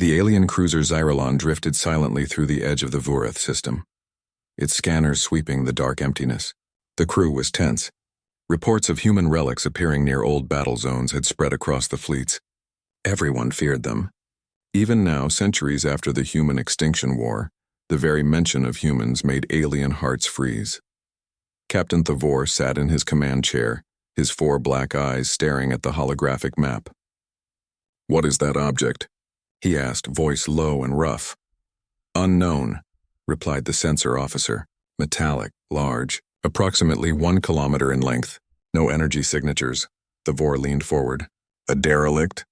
The alien cruiser Xyrelon drifted silently through the edge of the Vorith system, its scanners sweeping the dark emptiness. The crew was tense. Reports of human relics appearing near old battle zones had spread across the fleets. Everyone feared them. Even now, centuries after the human extinction war, the very mention of humans made alien hearts freeze. Captain Thavor sat in his command chair, his 4 black eyes staring at the holographic map. "What is that object?" he asked, voice low and rough. "Unknown," replied the sensor officer. "Metallic, large, approximately 1 kilometer in length. No energy signatures." Thavor leaned forward. "A derelict?"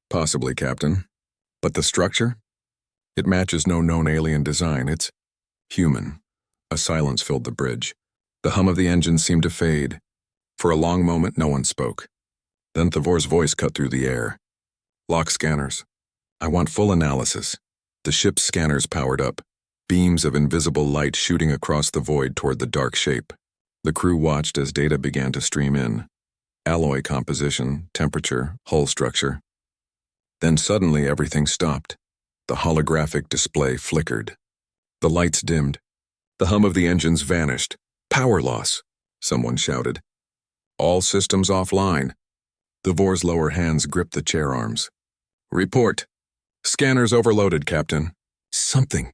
"Possibly, Captain. But the structure? It matches no known alien design. It's human." A silence filled the bridge. The hum of the engine seemed to fade. For a long moment, no one spoke. Then Thavor's voice cut through the air. "Lock scanners. I want full analysis." The ship's scanners powered up, beams of invisible light shooting across the void toward the dark shape. The crew watched as data began to stream in. Alloy composition, temperature, hull structure. Then suddenly everything stopped. The holographic display flickered. The lights dimmed. The hum of the engines vanished. "Power loss," someone shouted. "All systems offline." Thavor's lower hands gripped the chair arms. "Report. Scanners overloaded, Captain." Something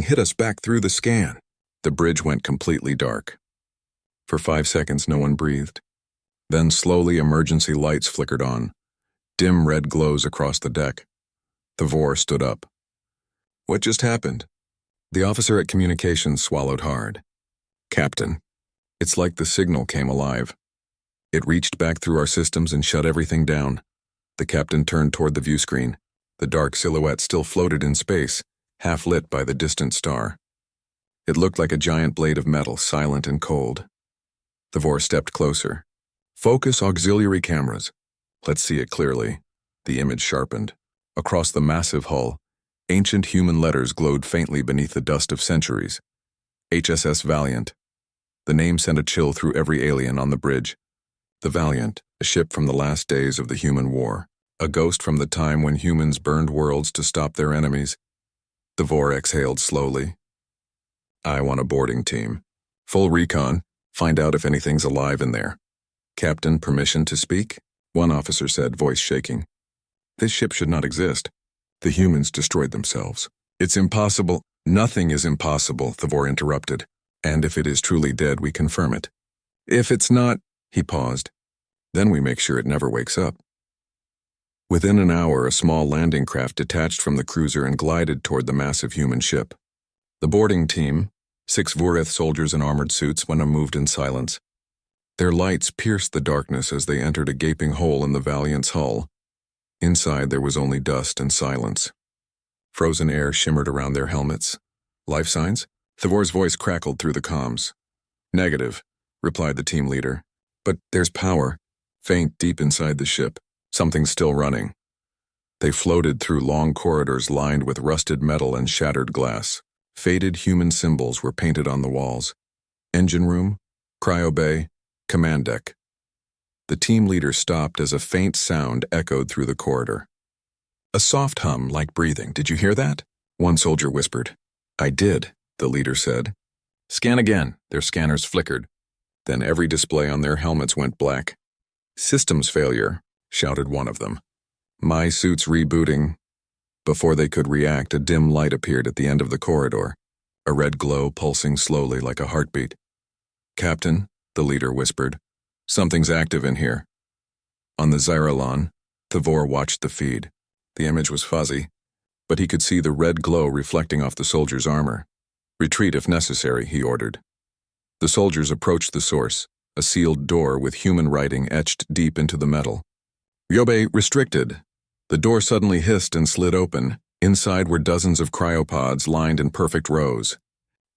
hit us back through the scan." The bridge went completely dark. For 5 seconds, no one breathed. Then slowly emergency lights flickered on. Dim red glows across the deck. Thavor stood up. "What just happened?" The officer at communications swallowed hard. "Captain, it's like the signal came alive. It reached back through our systems and shut everything down." The captain turned toward the view screen. The dark silhouette still floated in space, half lit by the distant star. It looked like a giant blade of metal, silent and cold. Thavor stepped closer. "Focus auxiliary cameras. Let's see it clearly." The image sharpened. Across the massive hull, ancient human letters glowed faintly beneath the dust of centuries. HSS Valiant. The name sent a chill through every alien on the bridge. The Valiant, a ship from the last days of the human war, a ghost from the time when humans burned worlds to stop their enemies. Thavor exhaled slowly. "I want a boarding team. Full recon, find out if anything's alive in there." "Captain, permission to speak?" one officer said, voice shaking. "This ship should not exist. The humans destroyed themselves." "It's impossible." "Nothing is impossible," Thavor interrupted. "And if it is truly dead, we confirm it. If it's not," he paused, "then we make sure it never wakes up." Within an hour, a small landing craft detached from the cruiser and glided toward the massive human ship. The boarding team, 6 Vorith soldiers in armored suits, went unmoved in silence. Their lights pierced the darkness as they entered a gaping hole in the Valiant's hull. Inside there was only dust and silence. Frozen air shimmered around their helmets. "Life signs?" Thavor's voice crackled through the comms. "Negative," replied the team leader. "But there's power, faint deep inside the ship. Something's still running." They floated through long corridors lined with rusted metal and shattered glass. Faded human symbols were painted on the walls. Engine room, cryo bay, command deck. The team leader stopped as a faint sound echoed through the corridor. "A soft hum like breathing. Did you hear that?" one soldier whispered. "I did," the leader said. "Scan again." Their scanners flickered. Then every display on their helmets went black. "Systems failure," shouted one of them. "My suit's rebooting." Before they could react, a dim light appeared at the end of the corridor, a red glow pulsing slowly like a heartbeat. "Captain," the leader whispered, "something's active in here." On the Xyrelon, Thavor watched the feed. The image was fuzzy, but he could see the red glow reflecting off the soldier's armor. "Retreat if necessary," he ordered. The soldiers approached the source, a sealed door with human writing etched deep into the metal. "Yobe restricted." The door suddenly hissed and slid open. Inside were dozens of cryopods lined in perfect rows.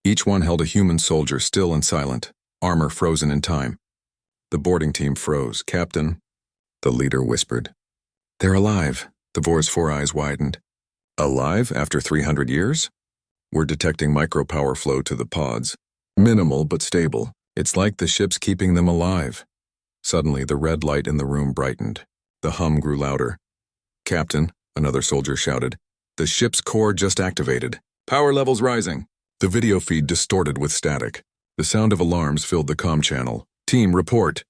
Each one held a human soldier, still and silent, armor frozen in time. The boarding team froze. "Captain," the leader whispered. "They're alive." Thavor's 4 eyes widened. "Alive after 300 years? We're detecting micropower flow to the pods. Minimal but stable. It's like the ship's keeping them alive." Suddenly, the red light in the room brightened. The hum grew louder. "Captain," another soldier shouted, The ship's core just activated. Power levels rising. The video feed distorted with static. The sound of alarms filled the comm channel. Team, report.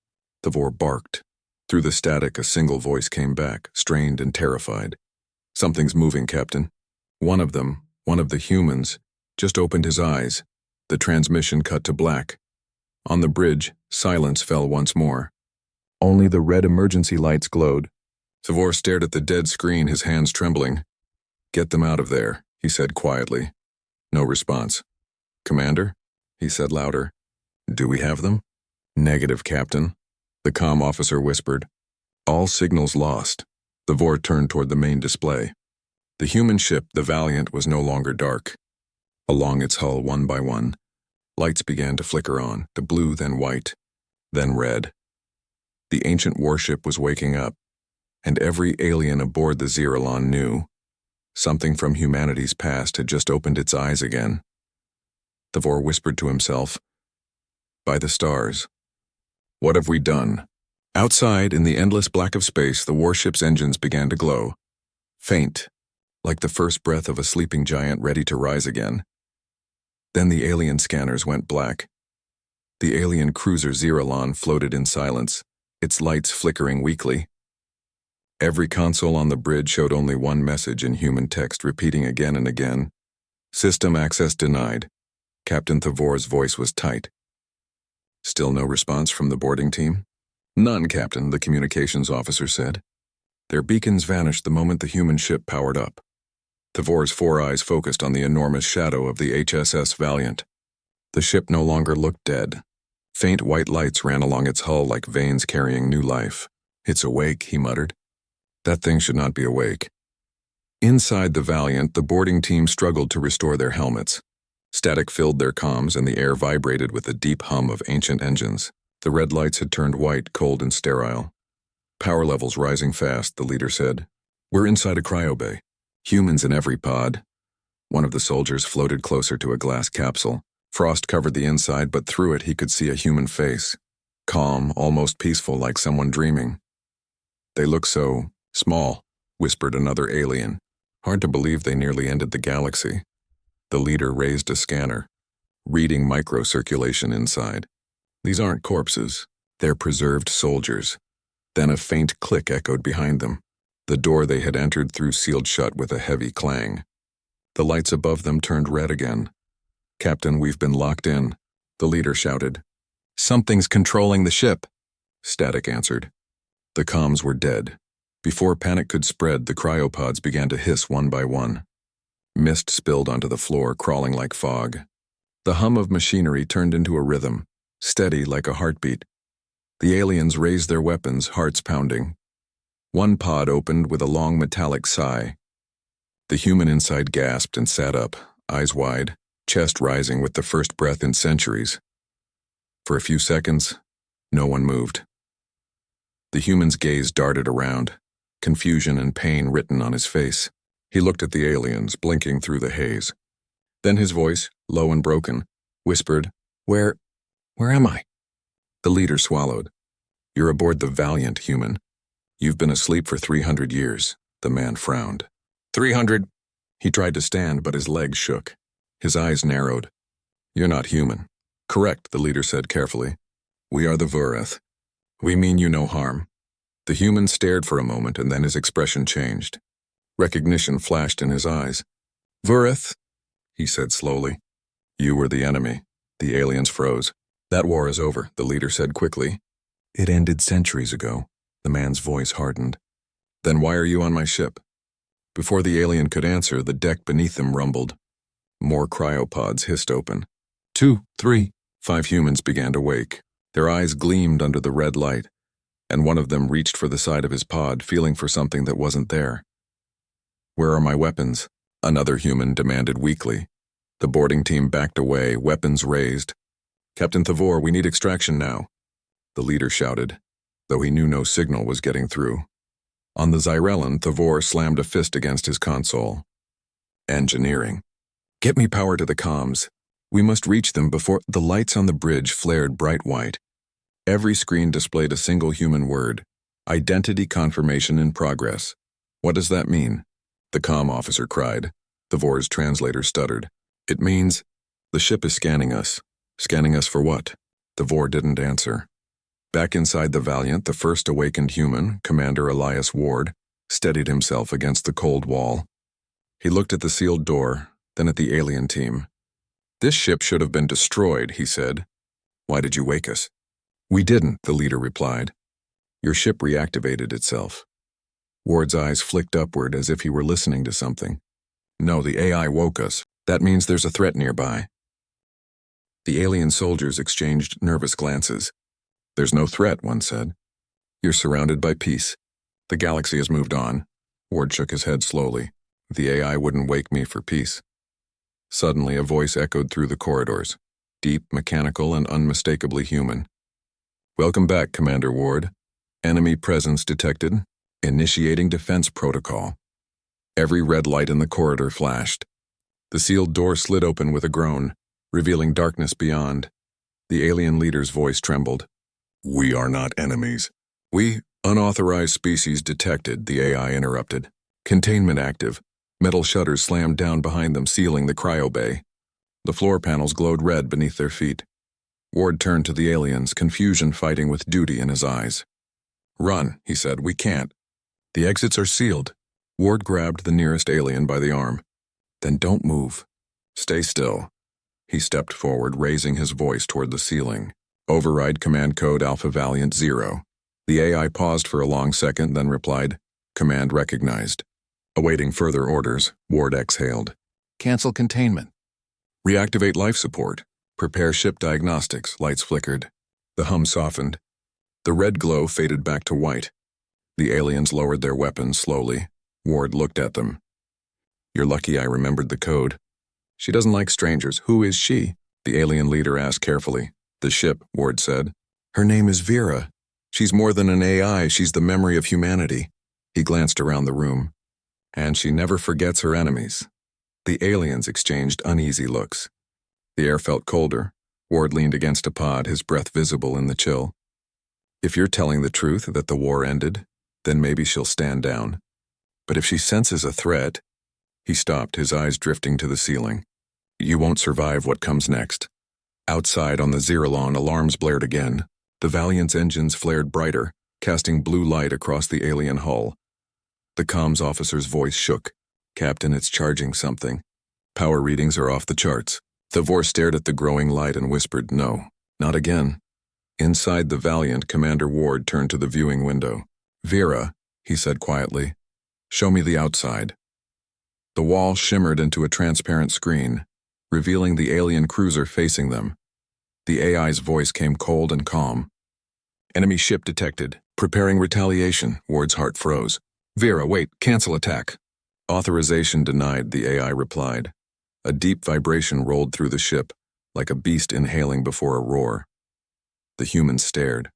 Thavor barked. Through the static, a single voice came back, strained and terrified. Something's moving, Captain. One of the humans, just opened his eyes. The transmission cut to black. On the bridge, silence fell once more. Only the red emergency lights glowed. Thavor stared at the dead screen, his hands trembling. Get them out of there, he said quietly. No response. Commander? He said louder. Do we have them? Negative, Captain. The comm officer whispered. All signals lost. Thavor turned toward the main display. The human ship, the Valiant, was no longer dark. Along its hull, one by one, lights began to flicker on, to blue, then white, then red. The ancient warship was waking up, and every alien aboard the Zeralon knew something from humanity's past had just opened its eyes again. Thavor whispered to himself, by the stars, what have we done? Outside, in the endless black of space, the warship's engines began to glow. Faint, like the first breath of a sleeping giant ready to rise again. Then the alien scanners went black. The alien cruiser Zeralon floated in silence, its lights flickering weakly. Every console on the bridge showed only one message in human text, repeating again and again. System access denied. Captain Thavor's voice was tight. Still no response from the boarding team? None, Captain, the communications officer said. Their beacons vanished the moment the human ship powered up. Thavor's four eyes focused on the enormous shadow of the HSS Valiant. The ship no longer looked dead. Faint white lights ran along its hull like veins carrying new life. It's awake, he muttered. That thing should not be awake. Inside the Valiant, the boarding team struggled to restore their helmets. Static filled their comms, and the air vibrated with the deep hum of ancient engines. The red lights had turned white, cold and sterile. Power levels rising fast, the leader said. We're inside a cryobay. Humans in every pod. One of the soldiers floated closer to a glass capsule. Frost covered the inside, but through it he could see a human face. Calm, almost peaceful, like someone dreaming. They look so small, whispered another alien. Hard to believe they nearly ended the galaxy. The leader raised a scanner, reading microcirculation inside. These aren't corpses. They're preserved soldiers. Then a faint click echoed behind them. The door they had entered through sealed shut with a heavy clang. The lights above them turned red again. Captain, we've been locked in, the leader shouted. Something's controlling the ship, Static answered. The comms were dead. Before panic could spread, the cryopods began to hiss one by one. Mist spilled onto the floor, crawling like fog. The hum of machinery turned into a rhythm, steady like a heartbeat. The aliens raised their weapons, hearts pounding. One pod opened with a long metallic sigh. The human inside gasped and sat up, eyes wide, chest rising with the first breath in centuries. For a few seconds, no one moved. The human's gaze darted around, confusion and pain written on his face. He looked at the aliens, blinking through the haze. Then his voice, low and broken, whispered, Where am I? The leader swallowed. You're aboard the Valiant, human. You've been asleep for 300 years, the man frowned. 300? He tried to stand, but his legs shook. His eyes narrowed. You're not human. Correct, the leader said carefully. We are the Voreth. We mean you no harm. The human stared for a moment, and then his expression changed. Recognition flashed in his eyes. Voreth, he said slowly. You were the enemy. The aliens froze. That war is over, the leader said quickly. It ended centuries ago. The man's voice hardened. Then why are you on my ship? Before the alien could answer, the deck beneath them rumbled. More cryopods hissed open. 2, 3. 5 humans began to wake. Their eyes gleamed under the red light, and one of them reached for the side of his pod, feeling for something that wasn't there. Where are my weapons? Another human demanded weakly. The boarding team backed away, weapons raised. Captain Thavor, we need extraction now, the leader shouted, though he knew no signal was getting through. On the Zyrellon, Thavor slammed a fist against his console. Engineering. Get me power to the comms. We must reach them before the lights on the bridge flared bright white. Every screen displayed a single human word. Identity confirmation in progress. What does that mean? the comm officer cried. The VOR's translator stuttered. It means, the ship is scanning us. Scanning us for what? The VOR didn't answer. Back inside the Valiant, the first awakened human, Commander Elias Ward, steadied himself against the cold wall. He looked at the sealed door, then at the alien team. This ship should have been destroyed, he said. Why did you wake us? We didn't, the leader replied. Your ship reactivated itself. Ward's eyes flicked upward as if he were listening to something. No, the AI woke us. That means there's a threat nearby. The alien soldiers exchanged nervous glances. There's no threat, one said. You're surrounded by peace. The galaxy has moved on. Ward shook his head slowly. The AI wouldn't wake me for peace. Suddenly, a voice echoed through the corridors, deep, mechanical, and unmistakably human. Welcome back, Commander Ward. Enemy presence detected. Initiating defense protocol. Every red light in the corridor flashed. The sealed door slid open with a groan, revealing darkness beyond. The alien leader's voice trembled. We are not enemies. We, unauthorized species detected, the AI interrupted. Containment active. Metal shutters slammed down behind them, sealing the cryo bay. The floor panels glowed red beneath their feet. Ward turned to the aliens, confusion fighting with duty in his eyes. Run, he said. We can't. The exits are sealed. Ward grabbed the nearest alien by the arm. Then don't move. Stay still. He stepped forward, raising his voice toward the ceiling. Override command code Alpha Valiant 0. The AI paused for a long second, then replied, Command recognized. Awaiting further orders, Ward exhaled. Cancel containment. Reactivate life support. Prepare ship diagnostics. Lights flickered. The hum softened. The red glow faded back to white. The aliens lowered their weapons slowly. Ward looked at them. You're lucky I remembered the code. She doesn't like strangers. Who is she? The alien leader asked carefully. The ship, Ward said. Her name is Vera. She's more than an AI. She's the memory of humanity. He glanced around the room. And she never forgets her enemies. The aliens exchanged uneasy looks. The air felt colder. Ward leaned against a pod, his breath visible in the chill. If you're telling the truth that the war ended, then maybe she'll stand down. But if she senses a threat... He stopped, his eyes drifting to the ceiling. You won't survive what comes next. Outside on the Zeralon, alarms blared again. The Valiant's engines flared brighter, casting blue light across the alien hull. The comms officer's voice shook. Captain, it's charging something. Power readings are off the charts. The VOR stared at the growing light and whispered, no, not again. Inside the Valiant, Commander Ward turned to the viewing window. Vera, he said quietly, show me the outside. The wall shimmered into a transparent screen, revealing the alien cruiser facing them. The AI's voice came cold and calm. Enemy ship detected. Preparing retaliation. Ward's heart froze. Vera, wait, cancel attack. Authorization denied, the AI replied. A deep vibration rolled through the ship, like a beast inhaling before a roar. The humans stared.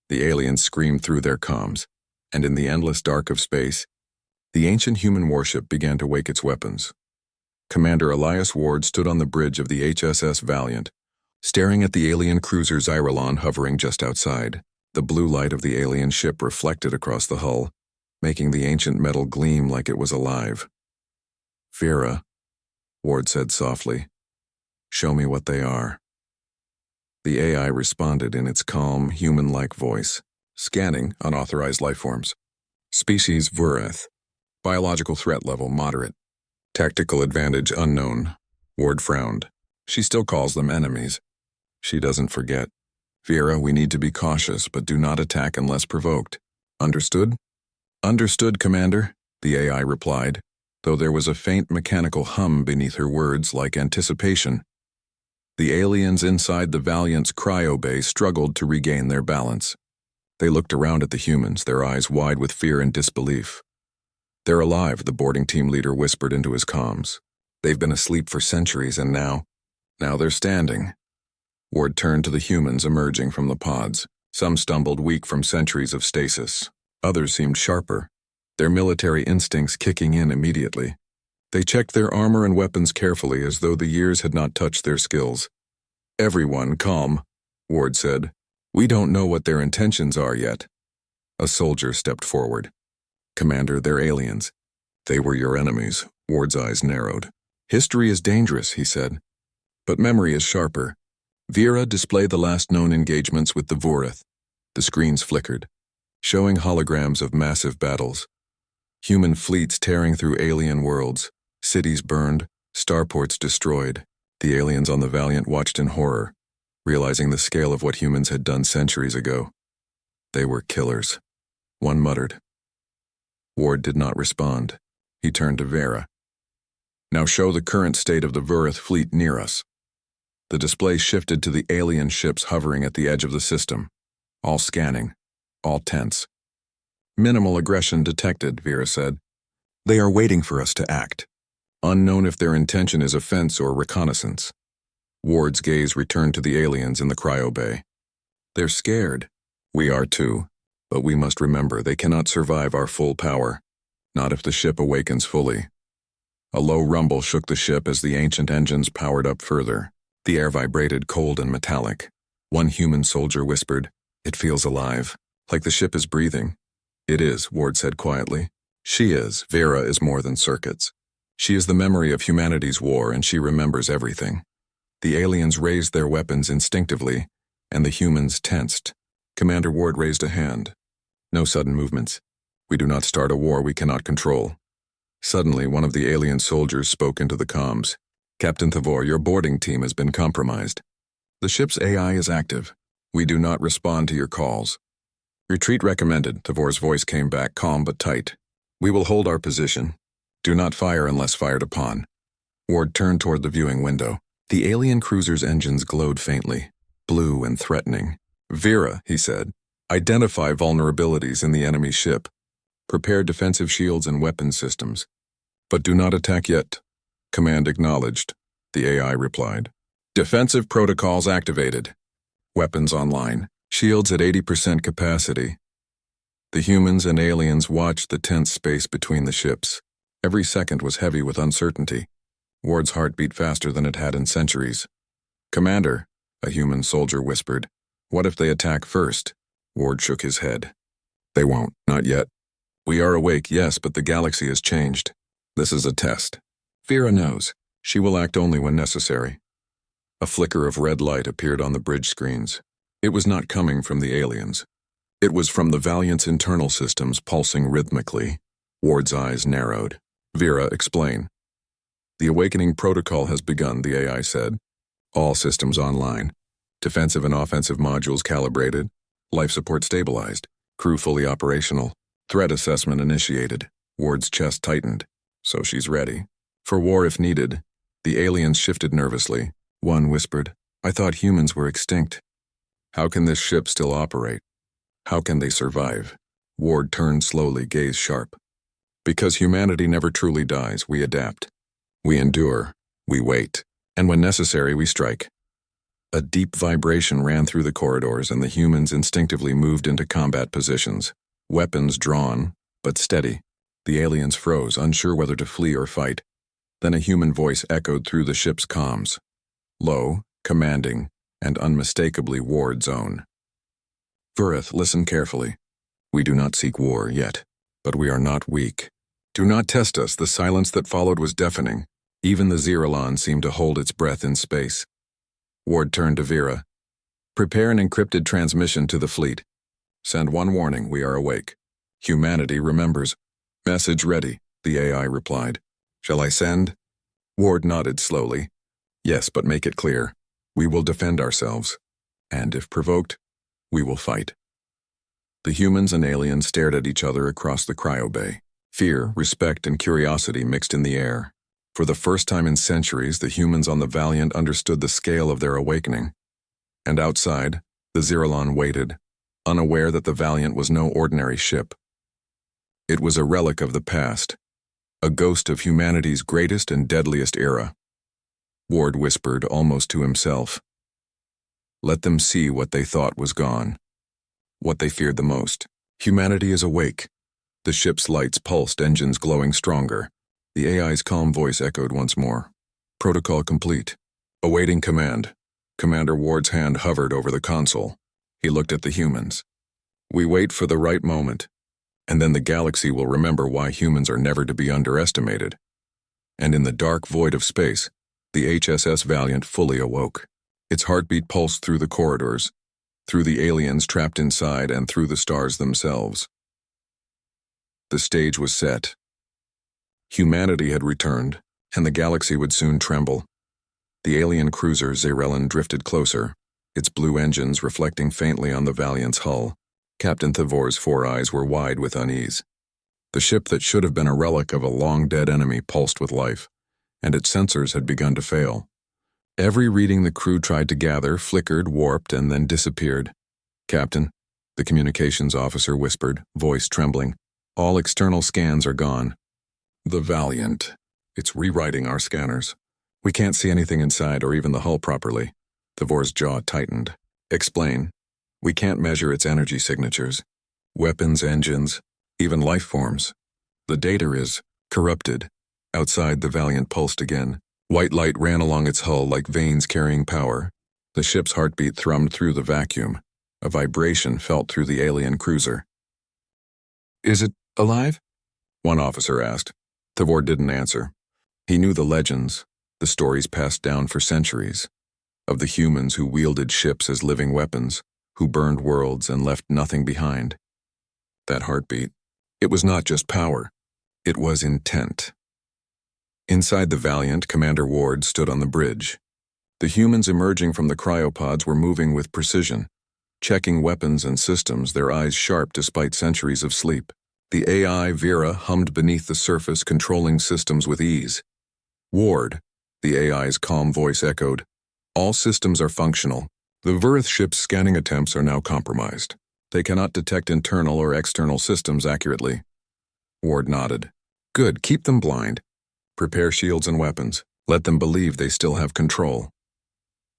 The aliens screamed through their comms, and in the endless dark of space, the ancient human warship began to wake its weapons. Commander Elias Ward stood on the bridge of the HSS Valiant, staring at the alien cruiser Zeralon hovering just outside. The blue light of the alien ship reflected across the hull, making the ancient metal gleam like it was alive. Vera, Ward said softly, show me what they are. The AI responded in its calm, human-like voice. Scanning unauthorized lifeforms. Species Vureth. Biological threat level moderate. Tactical advantage unknown. Ward frowned. She still calls them enemies. She doesn't forget. Vera, we need to be cautious, but do not attack unless provoked. Understood? Understood, Commander, the AI replied, though there was a faint mechanical hum beneath her words like anticipation. The aliens inside the Valiant's cryo bay struggled to regain their balance. They looked around at the humans, their eyes wide with fear and disbelief. They're alive, the boarding team leader whispered into his comms. They've been asleep for centuries, and now they're standing. Ward turned to the humans emerging from the pods. Some stumbled weak from centuries of stasis. Others seemed sharper, their military instincts kicking in immediately. They checked their armor and weapons carefully as though the years had not touched their skills. Everyone calm, Ward said. We don't know what their intentions are yet. A soldier stepped forward. Commander, they're aliens. They were your enemies. Ward's eyes narrowed. History is dangerous, he said, but memory is sharper. Vera displayed the last known engagements with the Vorith. The screens flickered, showing holograms of massive battles. Human fleets tearing through alien worlds, cities burned, starports destroyed. The aliens on the Valiant watched in horror, realizing the scale of what humans had done centuries ago. They were killers. One muttered. Ward did not respond. He turned to Vera. Now show the current state of the Vorith fleet near us. The display shifted to the alien ships hovering at the edge of the system. All scanning, all tense. Minimal aggression detected, Vera said. They are waiting for us to act. Unknown if their intention is offense or reconnaissance. Ward's gaze returned to the aliens in the cryo bay. They're scared. We are too, but we must remember they cannot survive our full power, not if the ship awakens fully. A low rumble shook the ship as the ancient engines powered up further. The air vibrated cold and metallic. One human soldier whispered, "It feels alive, like the ship is breathing." "It is," Ward said quietly. "She is. Vera is more than circuits. She is the memory of humanity's war, and she remembers everything." The aliens raised their weapons instinctively, and the humans tensed. Commander Ward raised a hand. "No sudden movements. We do not start a war we cannot control." Suddenly, one of the alien soldiers spoke into the comms. "Captain Thavor, your boarding team has been compromised. The ship's AI is active. We do not respond to your calls." "Retreat recommended," Thavor's voice came back, calm but tight. "We will hold our position. Do not fire unless fired upon." Ward turned toward the viewing window. The alien cruiser's engines glowed faintly, blue and threatening. "Vera," he said, "identify vulnerabilities in the enemy ship. Prepare defensive shields and weapon systems. But do not attack yet." "Command acknowledged," the AI replied. "Defensive protocols activated. Weapons online. Shields at 80% capacity." The humans and aliens watched the tense space between the ships. Every second was heavy with uncertainty. Ward's heart beat faster than it had in centuries. "Commander," a human soldier whispered, "what if they attack first?" Ward shook his head. "They won't, not yet. We are awake, yes, but the galaxy has changed. This is a test. Vera knows. She will act only when necessary." A flicker of red light appeared on the bridge screens. It was not coming from the aliens. It was from the Valiant's internal systems pulsing rhythmically. Ward's eyes narrowed. "Vera, explain." "The awakening protocol has begun," the AI said. "All systems online. Defensive and offensive modules calibrated. Life support stabilized. Crew fully operational. Threat assessment initiated." Ward's chest tightened. "So she's ready. For war if needed." The aliens shifted nervously. One whispered, "I thought humans were extinct." "How can this ship still operate? How can they survive?" Ward turned slowly, gaze sharp. "Because humanity never truly dies, we adapt. We endure. We wait. And when necessary, we strike." A deep vibration ran through the corridors, and the humans instinctively moved into combat positions. Weapons drawn, but steady. The aliens froze, unsure whether to flee or fight. Then a human voice echoed through the ship's comms. Low, commanding, and unmistakably Ward's own. "Vorith, listen carefully. We do not seek war yet, but we are not weak. Do not test us." The silence that followed was deafening. Even the Zeralon seemed to hold its breath in space. Ward turned to Vera. "Prepare an encrypted transmission to the fleet. Send one warning, we are awake. Humanity remembers." "Message ready," the AI replied. "Shall I send?" Ward nodded slowly. "Yes, but make it clear. We will defend ourselves. And if provoked, we will fight." The humans and aliens stared at each other across the cryo bay. Fear, respect, and curiosity mixed in the air. For the first time in centuries, the humans on the Valiant understood the scale of their awakening. And outside, the Zeralon waited, unaware that the Valiant was no ordinary ship. It was a relic of the past, a ghost of humanity's greatest and deadliest era. Ward whispered almost to himself. Let them see what they thought was gone, what they feared the most. Humanity is awake. The ship's lights pulsed, engines glowing stronger. The AI's calm voice echoed once more. Protocol complete. Awaiting command. Commander Ward's hand hovered over the console. He looked at the humans. We wait for the right moment. And then the galaxy will remember why humans are never to be underestimated. And in the dark void of space, the HSS Valiant fully awoke. Its heartbeat pulsed through the corridors, through the aliens trapped inside, and through the stars themselves. The stage was set. Humanity had returned, and the galaxy would soon tremble. The alien cruiser Zarellan drifted closer, its blue engines reflecting faintly on the Valiant's hull. Captain Thavor's 4 eyes were wide with unease. The ship that should have been a relic of a long-dead enemy pulsed with life, and its sensors had begun to fail. Every reading the crew tried to gather flickered, warped, and then disappeared. "Captain," the communications officer whispered, voice trembling, "all external scans are gone." "The Valiant. It's rewriting our scanners. We can't see anything inside or even the hull properly." Thavor's jaw tightened. "Explain." "We can't measure its energy signatures. Weapons, engines, even life forms. The data is corrupted." Outside, the Valiant pulsed again. White light ran along its hull like veins carrying power. The ship's heartbeat thrummed through the vacuum. A vibration felt through the alien cruiser. "Is it alive?" one officer asked. Thavor didn't answer. He knew the legends, the stories passed down for centuries, of the humans who wielded ships as living weapons, who burned worlds and left nothing behind. That heartbeat, it was not just power, it was intent. Inside the Valiant, Commander Ward stood on the bridge. The humans emerging from the cryopods were moving with precision, checking weapons and systems, their eyes sharp despite centuries of sleep. The AI, Vera, hummed beneath the surface, controlling systems with ease. "Ward," the AI's calm voice echoed, "all systems are functional. The Verith ship's scanning attempts are now compromised. They cannot detect internal or external systems accurately." Ward nodded. "Good, keep them blind. Prepare shields and weapons. Let them believe they still have control."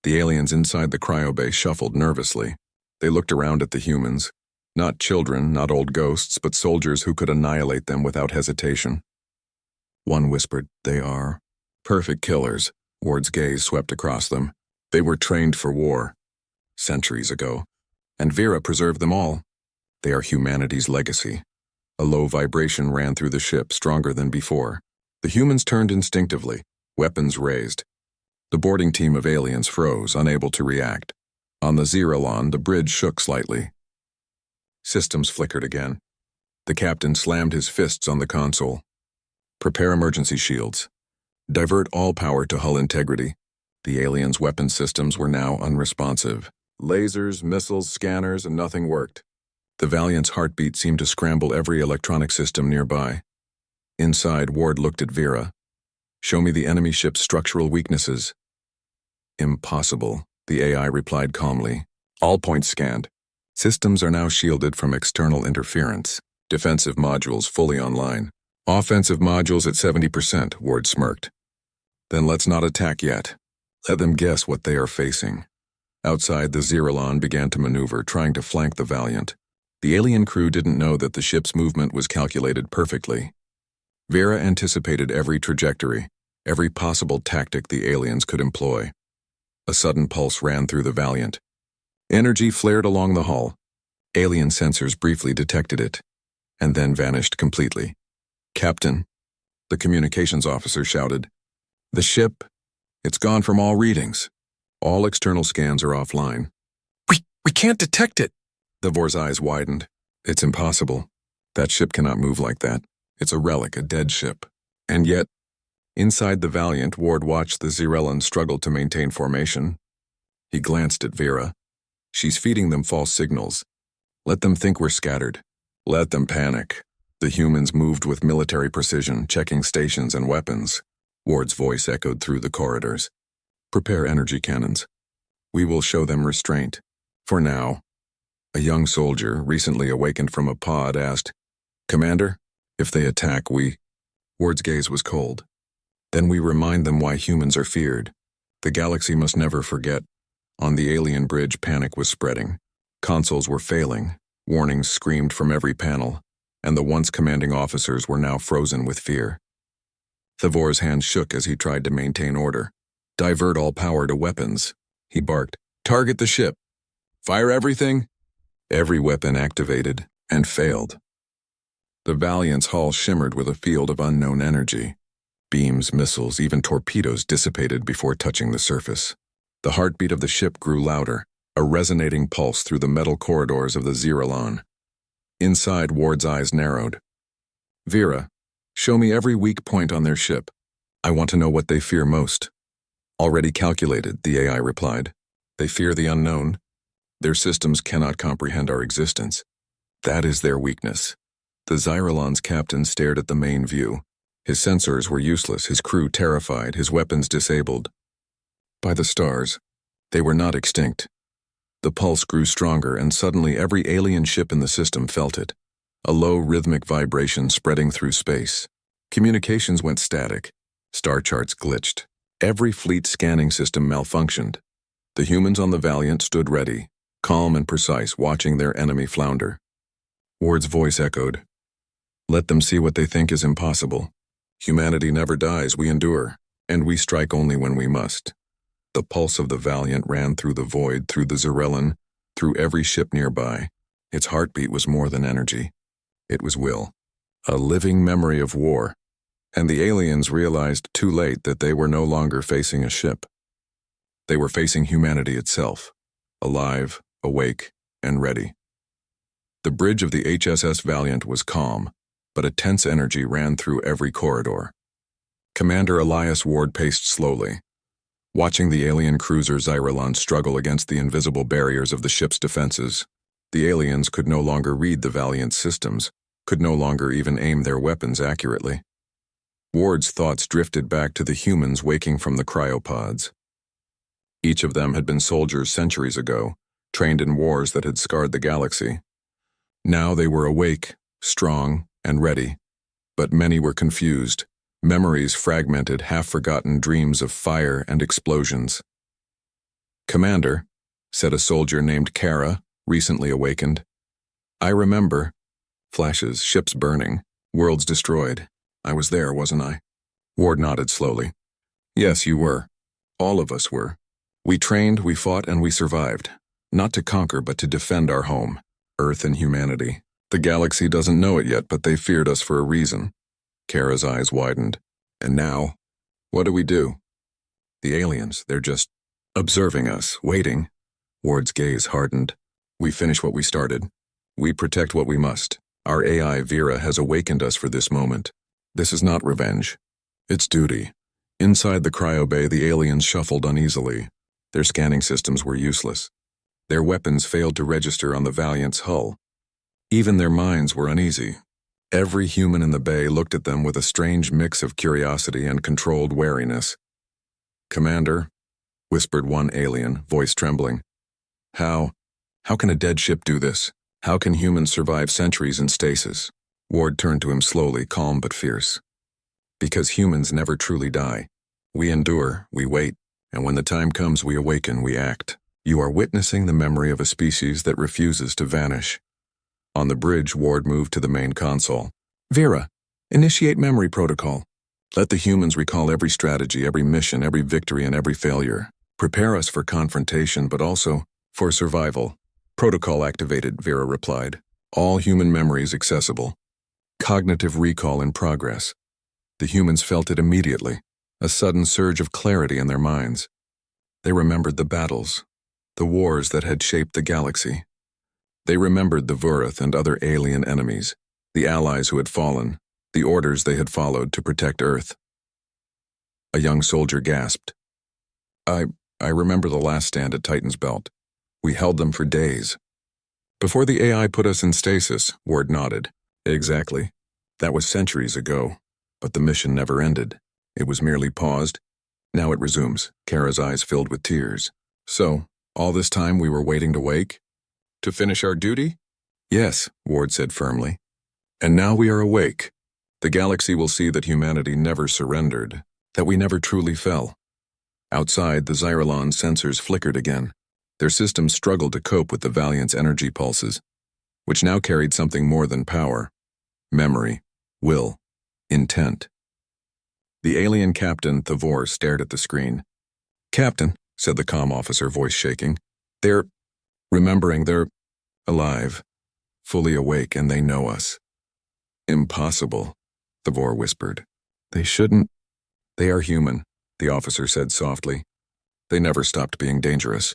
The aliens inside the cryobase shuffled nervously. They looked around at the humans. Not children, not old ghosts, but soldiers who could annihilate them without hesitation. One whispered, "They are perfect killers." Ward's gaze swept across them. "They were trained for war. Centuries ago. And Vera preserved them all. They are humanity's legacy." A low vibration ran through the ship, stronger than before. The humans turned instinctively, weapons raised. The boarding team of aliens froze, unable to react. On the Zarellan, the bridge shook slightly. Systems flickered again. The captain slammed his fists on the console. "Prepare emergency shields. Divert all power to hull integrity." The aliens' weapon systems were now unresponsive. Lasers, missiles, scanners, and nothing worked. The Valiant's heartbeat seemed to scramble every electronic system nearby. Inside, Ward looked at Vera. "Show me the enemy ship's structural weaknesses." "Impossible," the AI replied calmly. "All points scanned. Systems are now shielded from external interference. Defensive modules fully online. Offensive modules at 70%, Ward smirked. "Then let's not attack yet. Let them guess what they are facing." Outside, the Zarellan began to maneuver, trying to flank the Valiant. The alien crew didn't know that the ship's movement was calculated perfectly. Vera anticipated every trajectory, every possible tactic the aliens could employ. A sudden pulse ran through the Valiant. Energy flared along the hull. Alien sensors briefly detected it, and then vanished completely. "Captain," the communications officer shouted. "The ship, it's gone from all readings. All external scans are offline." We can't detect it." Thavor's eyes widened. "It's impossible. That ship cannot move like that. It's a relic, a dead ship." And yet, inside the Valiant, Ward watched the Zarellan struggle to maintain formation. He glanced at Vera. "She's feeding them false signals. Let them think we're scattered. Let them panic." The humans moved with military precision, checking stations and weapons. Ward's voice echoed through the corridors. "Prepare energy cannons. We will show them restraint. For now." A young soldier, recently awakened from a pod, asked, "Commander, if they attack, we—" Ward's gaze was cold. "Then we remind them why humans are feared. The galaxy must never forget." On the alien bridge, panic was spreading. Consoles were failing. Warnings screamed from every panel, and the once commanding officers were now frozen with fear. Thavor's hand shook as he tried to maintain order. "Divert all power to weapons," he barked. "Target the ship. Fire everything." Every weapon activated and failed. The Valiant's hull shimmered with a field of unknown energy. Beams, missiles, even torpedoes dissipated before touching the surface. The heartbeat of the ship grew louder, a resonating pulse through the metal corridors of the Zeralon. Inside, Ward's eyes narrowed. "Vera, show me every weak point on their ship. I want to know what they fear most." "Already calculated," the AI replied. "They fear the unknown. Their systems cannot comprehend our existence. That is their weakness." The Zeralon's captain stared at the main view. His sensors were useless, his crew terrified, his weapons disabled. By the stars, they were not extinct. The pulse grew stronger, and suddenly every alien ship in the system felt it. A low, rhythmic vibration spreading through space. Communications went static. Star charts glitched. Every fleet scanning system malfunctioned. The humans on the Valiant stood ready, calm and precise, watching their enemy flounder. Ward's voice echoed. "Let them see what they think is impossible. Humanity never dies, we endure, and we strike only when we must." The pulse of the Valiant ran through the void, through the Zeralon, through every ship nearby. Its heartbeat was more than energy. It was will. A living memory of war. And the aliens realized too late that they were no longer facing a ship. They were facing humanity itself, alive, awake, and ready. The bridge of the HSS Valiant was calm, but a tense energy ran through every corridor. Commander Elias Ward paced slowly, watching the alien cruiser Zeralon struggle against the invisible barriers of the ship's defenses. The aliens could no longer read the Valiant's systems, could no longer even aim their weapons accurately. Ward's thoughts drifted back to the humans waking from the cryopods. Each of them had been soldiers centuries ago, trained in wars that had scarred the galaxy. Now they were awake, strong, and ready, but many were confused, memories fragmented, half-forgotten dreams of fire and explosions. "Commander," said a soldier named Kara, recently awakened. "I remember. Flashes, ships burning, worlds destroyed. I was there, wasn't I?" Ward nodded slowly. "Yes, you were. All of us were. We trained, we fought, and we survived. Not to conquer, but to defend our home, Earth and humanity. The galaxy doesn't know it yet, but they feared us for a reason." Kara's eyes widened. "And now, what do we do?" "The aliens, they're just observing us, waiting." Ward's gaze hardened. "We finish what we started. We protect what we must. Our AI, Vera, has awakened us for this moment. This is not revenge. It's duty." Inside the cryo bay, the aliens shuffled uneasily. Their scanning systems were useless. Their weapons failed to register on the Valiant's hull. Even their minds were uneasy. Every human in the bay looked at them with a strange mix of curiosity and controlled wariness. "Commander," whispered one alien, voice trembling. How can a dead ship do this? How can humans survive centuries in stasis?" Ward turned to him slowly, calm but fierce. "Because humans never truly die. We endure, we wait, and when the time comes we awaken, we act. You are witnessing the memory of a species that refuses to vanish." On the bridge, Ward moved to the main console. "Vera, initiate memory protocol. Let the humans recall every strategy, every mission, every victory, and every failure. Prepare us for confrontation, but also for survival." "Protocol activated," Vera replied. "All human memories accessible. Cognitive recall in progress." The humans felt it immediately, a sudden surge of clarity in their minds. They remembered the battles, the wars that had shaped the galaxy. They remembered the Vurath and other alien enemies, the allies who had fallen, the orders they had followed to protect Earth. A young soldier gasped. I remember the last stand at Titan's Belt. We held them for days." "Before the AI put us in stasis," Ward nodded. "Exactly. That was centuries ago. But the mission never ended. It was merely paused. Now it resumes." Kara's eyes filled with tears. "So, all this time we were waiting to wake? To finish our duty?" "Yes," Ward said firmly. "And now we are awake. The galaxy will see that humanity never surrendered, that we never truly fell." Outside, the Zeralon's sensors flickered again. Their systems struggled to cope with the Valiant's energy pulses, which now carried something more than power: memory, will, intent. The alien captain, Thavor, stared at the screen. "Captain," said the comm officer, voice shaking, "they're remembering, they're alive, fully awake, and they know us." Impossible, Thavor whispered. They shouldn't. They are human, the officer said softly. They never stopped being dangerous.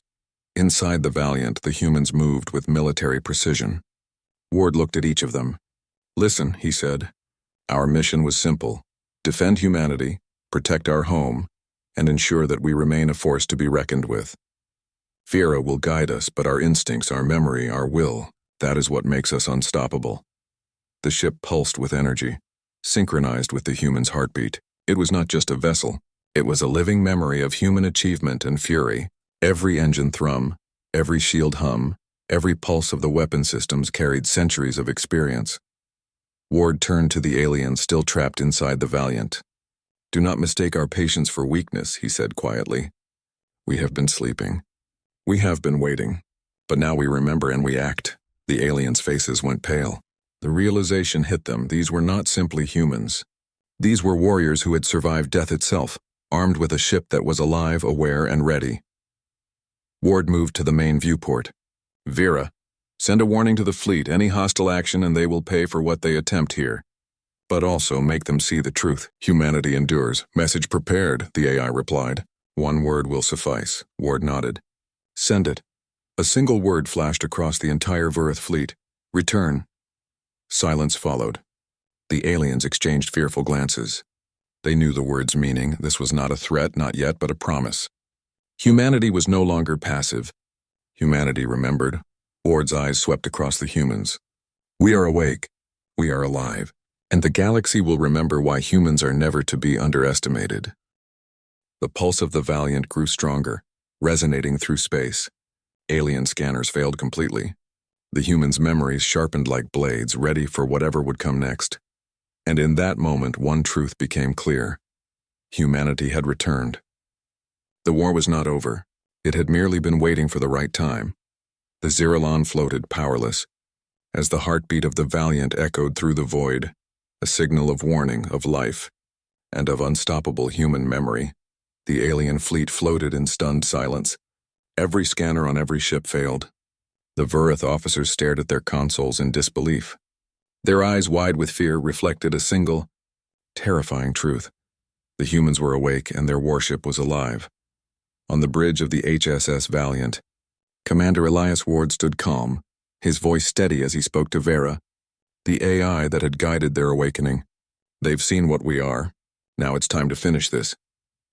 Inside the Valiant, the humans moved with military precision. Ward looked at each of them. Listen, he said. Our mission was simple. Defend humanity, protect our home, and ensure that we remain a force to be reckoned with. Vera will guide us, but our instincts, our memory, our will, that is what makes us unstoppable. The ship pulsed with energy, synchronized with the human's heartbeat. It was not just a vessel. It was a living memory of human achievement and fury. Every engine thrum, every shield hum, every pulse of the weapon systems carried centuries of experience. Ward turned to the alien still trapped inside the Valiant. Do not mistake our patience for weakness, he said quietly. We have been sleeping. We have been waiting. But now we remember and we act. The aliens' faces went pale. The realization hit them. These were not simply humans. These were warriors who had survived death itself, armed with a ship that was alive, aware, and ready. Ward moved to the main viewport. Vera, send a warning to the fleet, any hostile action, and they will pay for what they attempt here. But also make them see the truth. Humanity endures. Message prepared, the AI replied. One word will suffice. Ward nodded. Send it. A single word flashed across the entire Vurith fleet. Return. Silence followed. The aliens exchanged fearful glances. They knew the word's meaning. This was not a threat, not yet, but a promise. Humanity was no longer passive. Humanity remembered. Ward's eyes swept across the humans. We are awake. We are alive. And the galaxy will remember why humans are never to be underestimated. The pulse of the Valiant grew stronger, resonating through space. Alien scanners failed completely. The humans' memories sharpened like blades, ready for whatever would come next. And in that moment, one truth became clear. Humanity had returned. The war was not over. It had merely been waiting for the right time. The Zeralon floated powerless, as the heartbeat of the Valiant echoed through the void, a signal of warning, of life, and of unstoppable human memory. The alien fleet floated in stunned silence. Every scanner on every ship failed. The Vurith officers stared at their consoles in disbelief. Their eyes, wide with fear, reflected a single, terrifying truth. The humans were awake and their warship was alive. On the bridge of the HSS Valiant, Commander Elias Ward stood calm, his voice steady as he spoke to Vera, the AI that had guided their awakening. They've seen what we are. Now it's time to finish this.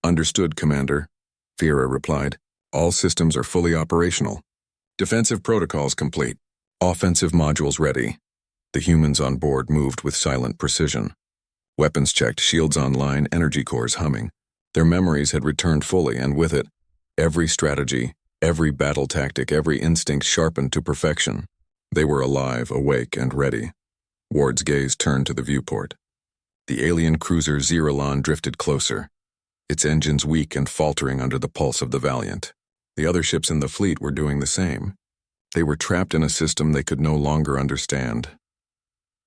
Understood, Commander, Vera replied. All systems are fully operational. Defensive protocols complete. Offensive modules ready. The humans on board moved with silent precision. Weapons checked, shields online, energy cores humming. Their memories had returned fully, and with it, every strategy, every battle tactic, every instinct sharpened to perfection. They were alive, awake, and ready. Ward's gaze turned to the viewport. The alien cruiser Zeralon drifted closer, its engines weak and faltering under the pulse of the Valiant. The other ships in the fleet were doing the same. They were trapped in a system they could no longer understand.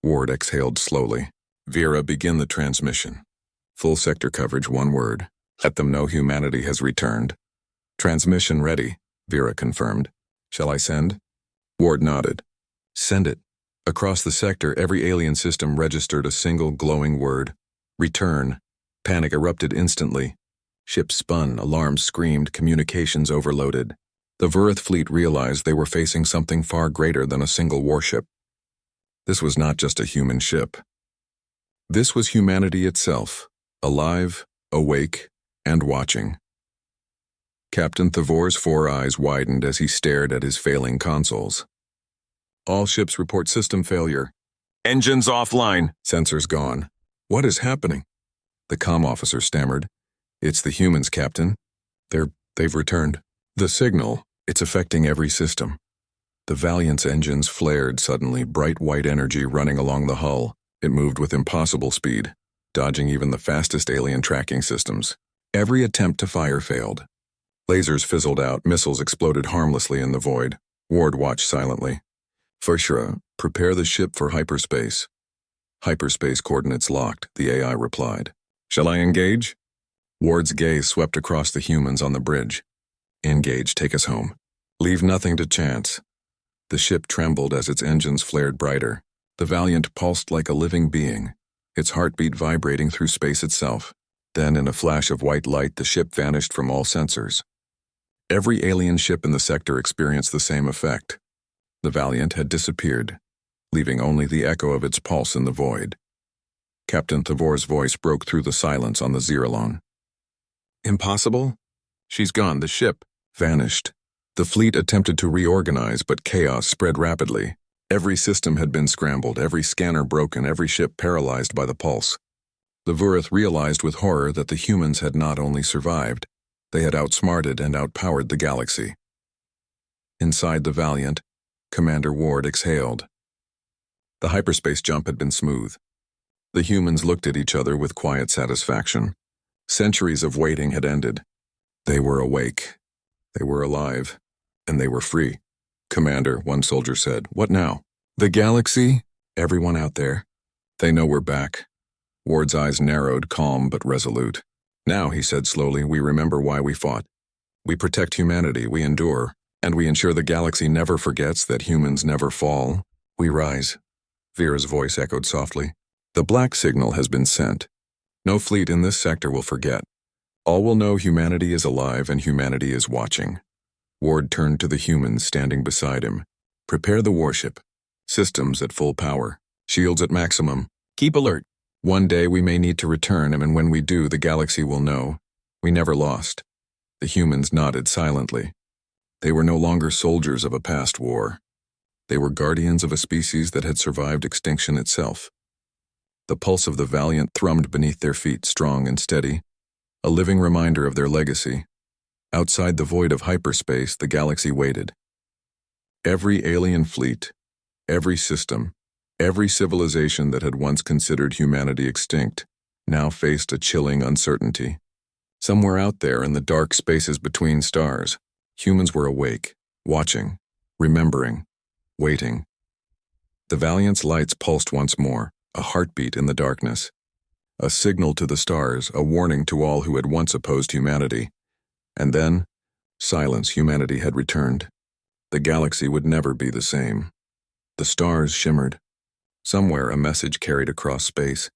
Ward exhaled slowly. Vera, begin the transmission. Full sector coverage, one word. Let them know humanity has returned. Transmission ready, Vera confirmed. Shall I send? Ward nodded. Send it. Across the sector, every alien system registered a single glowing word. Return. Panic erupted instantly. Ships spun, alarms screamed, communications overloaded. The Vurith fleet realized they were facing something far greater than a single warship. This was not just a human ship. This was humanity itself, alive, awake, and watching. Captain Thavor's 4 eyes widened as he stared at his failing consoles. All ships report system failure. Engines offline. Sensors gone. What is happening? The comm officer stammered. It's the humans, Captain. They've returned. The signal, it's affecting every system. The Valiant's engines flared suddenly, bright white energy running along the hull. It moved with impossible speed, dodging even the fastest alien tracking systems. Every attempt to fire failed. Lasers fizzled out, missiles exploded harmlessly in the void. Ward watched silently. Fushra, prepare the ship for hyperspace. Hyperspace coordinates locked, the AI replied. Shall I engage? Ward's gaze swept across the humans on the bridge. Engage, take us home. Leave nothing to chance. The ship trembled as its engines flared brighter. The Valiant pulsed like a living being, its heartbeat vibrating through space itself. Then, in a flash of white light, the ship vanished from all sensors. Every alien ship in the sector experienced the same effect. The Valiant had disappeared, leaving only the echo of its pulse in the void. Captain Thavor's voice broke through the silence on the Zeralong. Impossible? She's gone. The ship vanished. The fleet attempted to reorganize, but chaos spread rapidly. Every system had been scrambled, every scanner broken, every ship paralyzed by the pulse. The Vurith realized with horror that the humans had not only survived, they had outsmarted and outpowered the galaxy. Inside the Valiant, Commander Ward exhaled. The hyperspace jump had been smooth. The humans looked at each other with quiet satisfaction. Centuries of waiting had ended. They were awake. They were alive. And they were free. "Commander," one soldier said, "what now?" "The galaxy?" "Everyone out there. They know we're back." Ward's eyes narrowed, calm but resolute. "Now," he said slowly, "we remember why we fought. We protect humanity, we endure, and we ensure the galaxy never forgets that humans never fall. We rise." Vera's voice echoed softly. "The black signal has been sent. No fleet in this sector will forget. All will know humanity is alive and humanity is watching." Ward turned to the humans standing beside him. "Prepare the warship. Systems at full power. Shields at maximum. Keep alert. One day we may need to return, and when we do, the galaxy will know. We never lost." The humans nodded silently. They were no longer soldiers of a past war. They were guardians of a species that had survived extinction itself. The pulse of the Valiant thrummed beneath their feet, strong and steady, a living reminder of their legacy. Outside the void of hyperspace, the galaxy waited. Every alien fleet, every system, every civilization that had once considered humanity extinct now faced a chilling uncertainty. Somewhere out there in the dark spaces between stars, humans were awake, watching, remembering, waiting. The Valiant's lights pulsed once more, a heartbeat in the darkness. A signal to the stars, a warning to all who had once opposed humanity. And then, silence. Humanity had returned. The galaxy would never be the same. The stars shimmered. Somewhere a message carried across space,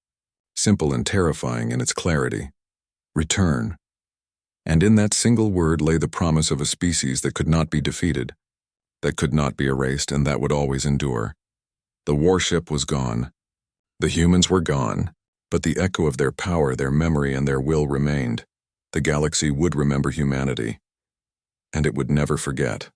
simple and terrifying in its clarity. Return. And in that single word lay the promise of a species that could not be defeated, that could not be erased, and that would always endure. The warship was gone. The humans were gone, but the echo of their power, their memory, and their will remained. The galaxy would remember humanity, and it would never forget.